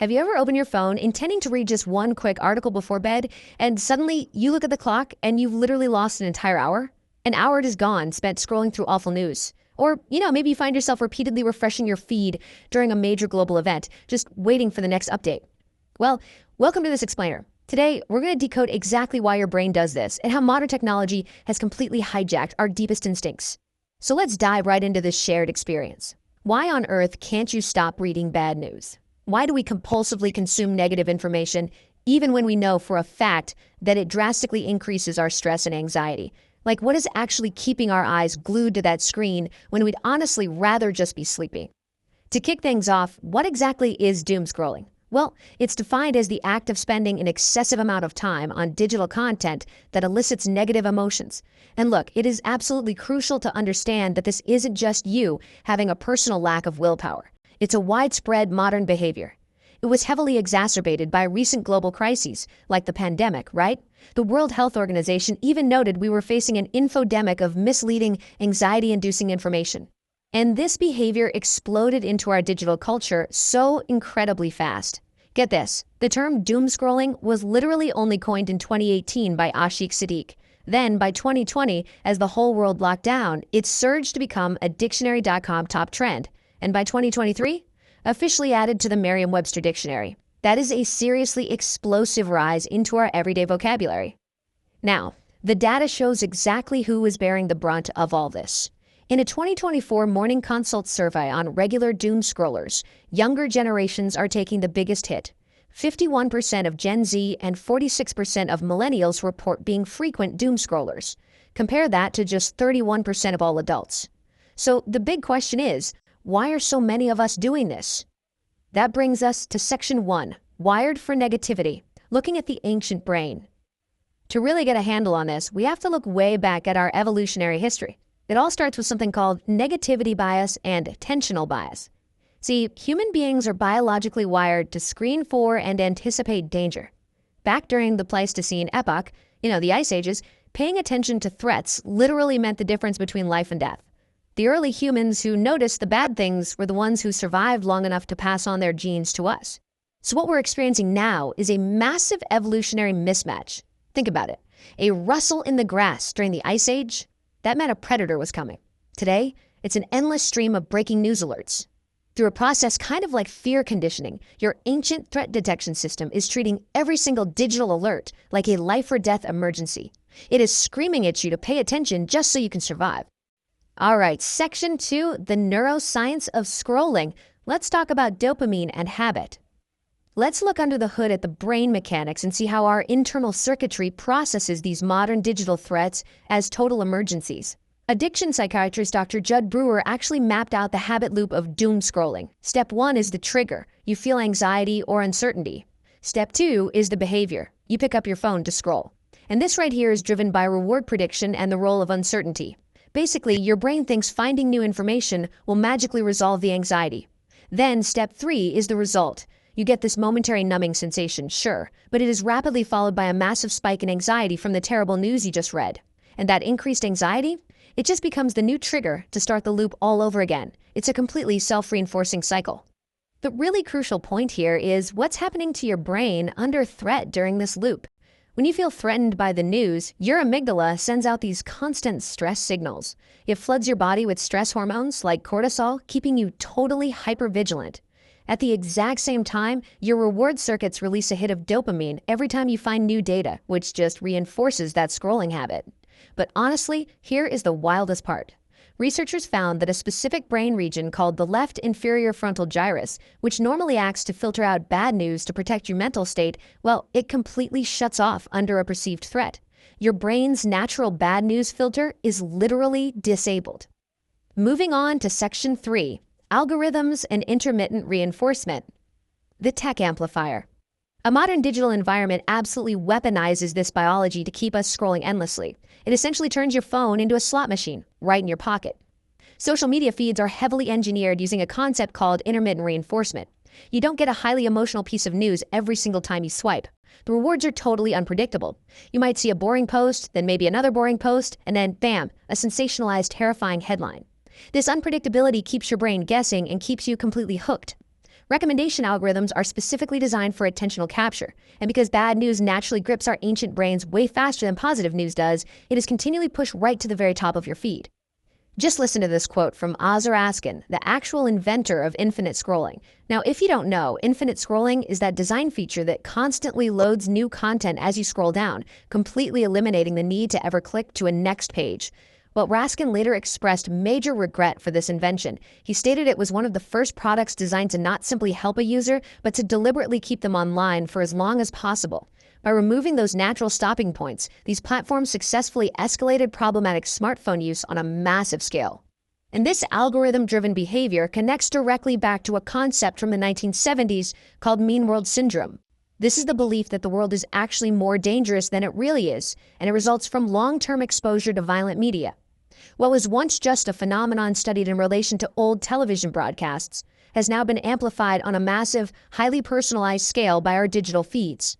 Have you ever opened your phone intending to read just one quick article before bed, and suddenly you look at the clock and you've literally lost an entire hour? An hour is gone spent scrolling through awful news. Or, maybe you find yourself repeatedly refreshing your feed during a major global event, just waiting for the next update. Well, welcome to this explainer. Today, we're going to decode exactly why your brain does this and how modern technology has completely hijacked our deepest instincts. So let's dive right into this shared experience. Why on earth can't you stop reading bad news? Why do we compulsively consume negative information, even when we know for a fact that it drastically increases our stress and anxiety? Like, what is actually keeping our eyes glued to that screen when we'd honestly rather just be sleeping? To kick things off, what exactly is doomscrolling? Well, it's defined as the act of spending an excessive amount of time on digital content that elicits negative emotions. And look, it is absolutely crucial to understand that this isn't just you having a personal lack of willpower. It's a widespread modern behavior. It was heavily exacerbated by recent global crises, like the pandemic, right? The World Health Organization even noted we were facing an infodemic of misleading, anxiety-inducing information. And this behavior exploded into our digital culture so incredibly fast. Get this, the term doomscrolling was literally only coined in 2018 by Ashik Siddique. Then, by 2020, as the whole world locked down, it surged to become a dictionary.com top trend. And by 2023, officially added to the Merriam-Webster dictionary. That is a seriously explosive rise into our everyday vocabulary. Now, the data shows exactly who is bearing the brunt of all this. In a 2024 Morning Consult survey on regular doom scrollers, younger generations are taking the biggest hit. 51% of Gen Z and 46% of millennials report being frequent doom scrollers. Compare that to just 31% of all adults. So the big question is, why are so many of us doing this? That brings us to Section 1, Wired for Negativity, looking at the ancient brain. To really get a handle on this, we have to look way back at our evolutionary history. It all starts with something called negativity bias and attentional bias. See, human beings are biologically wired to screen for and anticipate danger. Back during the Pleistocene epoch, the Ice Ages, paying attention to threats literally meant the difference between life and death. The early humans who noticed the bad things were the ones who survived long enough to pass on their genes to us. So what we're experiencing now is a massive evolutionary mismatch. Think about it. A rustle in the grass during the Ice Age, that meant a predator was coming. Today, it's an endless stream of breaking news alerts. Through a process kind of like fear conditioning, your ancient threat detection system is treating every single digital alert like a life or death emergency. It is screaming at you to pay attention just so you can survive. All right, Section 2, the neuroscience of scrolling. Let's talk about dopamine and habit. Let's look under the hood at the brain mechanics and see how our internal circuitry processes these modern digital threats as total emergencies. Addiction psychiatrist Dr. Judd Brewer actually mapped out the habit loop of doom scrolling. Step 1 is the trigger. You feel anxiety or uncertainty. Step 2 is the behavior. You pick up your phone to scroll. And this right here is driven by reward prediction and the role of uncertainty. Basically, your brain thinks finding new information will magically resolve the anxiety. Then, step 3 is the result. You get this momentary numbing sensation, sure, but it is rapidly followed by a massive spike in anxiety from the terrible news you just read. And that increased anxiety? It just becomes the new trigger to start the loop all over again. It's a completely self-reinforcing cycle. The really crucial point here is what's happening to your brain under threat during this loop. When you feel threatened by the news, your amygdala sends out these constant stress signals. It floods your body with stress hormones like cortisol, keeping you totally hypervigilant. At the exact same time, your reward circuits release a hit of dopamine every time you find new data, which just reinforces that scrolling habit. But honestly, here is the wildest part. Researchers found that a specific brain region called the left inferior frontal gyrus, which normally acts to filter out bad news to protect your mental state, well, it completely shuts off under a perceived threat. Your brain's natural bad news filter is literally disabled. Moving on to Section 3, Algorithms and Intermittent Reinforcement. The tech amplifier. A modern digital environment absolutely weaponizes this biology to keep us scrolling endlessly. It essentially turns your phone into a slot machine, right in your pocket. Social media feeds are heavily engineered using a concept called intermittent reinforcement. You don't get a highly emotional piece of news every single time you swipe. The rewards are totally unpredictable. You might see a boring post, then maybe another boring post, and then bam, a sensationalized, terrifying headline. This unpredictability keeps your brain guessing and keeps you completely hooked. Recommendation algorithms are specifically designed for attentional capture, and because bad news naturally grips our ancient brains way faster than positive news does, it is continually pushed right to the very top of your feed. Just listen to this quote from Ozar Askin, the actual inventor of infinite scrolling. Now, if you don't know, infinite scrolling is that design feature that constantly loads new content as you scroll down, completely eliminating the need to ever click to a next page. Well, Raskin later expressed major regret for this invention. He stated it was one of the first products designed to not simply help a user, but to deliberately keep them online for as long as possible. By removing those natural stopping points, these platforms successfully escalated problematic smartphone use on a massive scale. And this algorithm-driven behavior connects directly back to a concept from the 1970s called mean world syndrome. This is the belief that the world is actually more dangerous than it really is, and it results from long-term exposure to violent media. What was once just a phenomenon studied in relation to old television broadcasts has now been amplified on a massive, highly personalized scale by our digital feeds.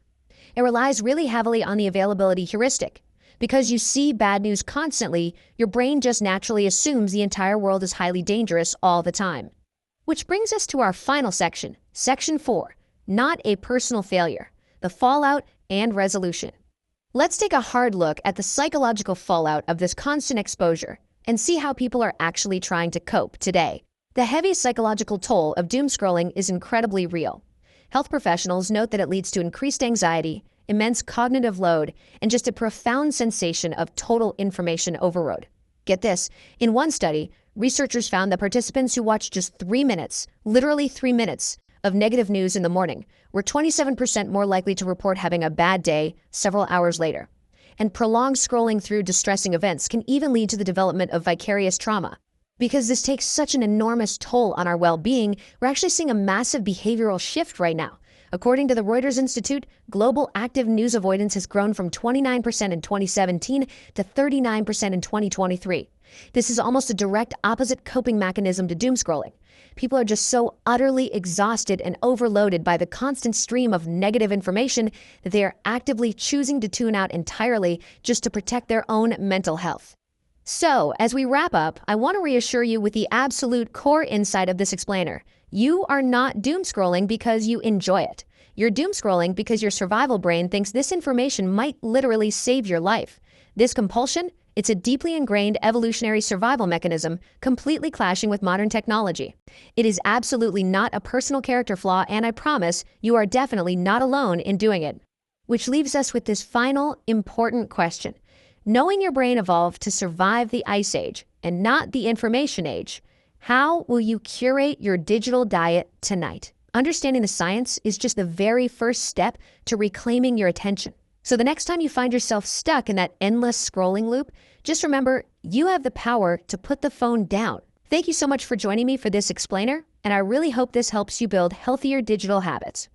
It relies really heavily on the availability heuristic. Because you see bad news constantly, your brain just naturally assumes the entire world is highly dangerous all the time. Which brings us to our final section, Section 4, Not a Personal Failure, the Fallout and Resolution. Let's take a hard look at the psychological fallout of this constant exposure and see how people are actually trying to cope today. The heavy psychological toll of doomscrolling is incredibly real. Health professionals note that it leads to increased anxiety, immense cognitive load, and just a profound sensation of total information overload. Get this, in one study, researchers found that participants who watched just 3 minutes, literally 3 minutes, of negative news in the morning were 27% more likely to report having a bad day several hours later. And prolonged scrolling through distressing events can even lead to the development of vicarious trauma. Because this takes such an enormous toll on our well-being, we're actually seeing a massive behavioral shift right now. According to the Reuters Institute, global active news avoidance has grown from 29% in 2017 to 39% in 2023. This is almost a direct opposite coping mechanism to doomscrolling. People are just so utterly exhausted and overloaded by the constant stream of negative information that they are actively choosing to tune out entirely just to protect their own mental health. So, as we wrap up, I want to reassure you with the absolute core insight of this explainer. You are not doomscrolling because you enjoy it. You're doomscrolling because your survival brain thinks this information might literally save your life. This compulsion, it's a deeply ingrained evolutionary survival mechanism, completely clashing with modern technology. It is absolutely not a personal character flaw, and I promise you are definitely not alone in doing it. Which leaves us with this final, important question. Knowing your brain evolved to survive the Ice Age and not the Information Age, how will you curate your digital diet tonight? Understanding the science is just the very first step to reclaiming your attention. So the next time you find yourself stuck in that endless scrolling loop, just remember you have the power to put the phone down. Thank you so much for joining me for this explainer, and I really hope this helps you build healthier digital habits.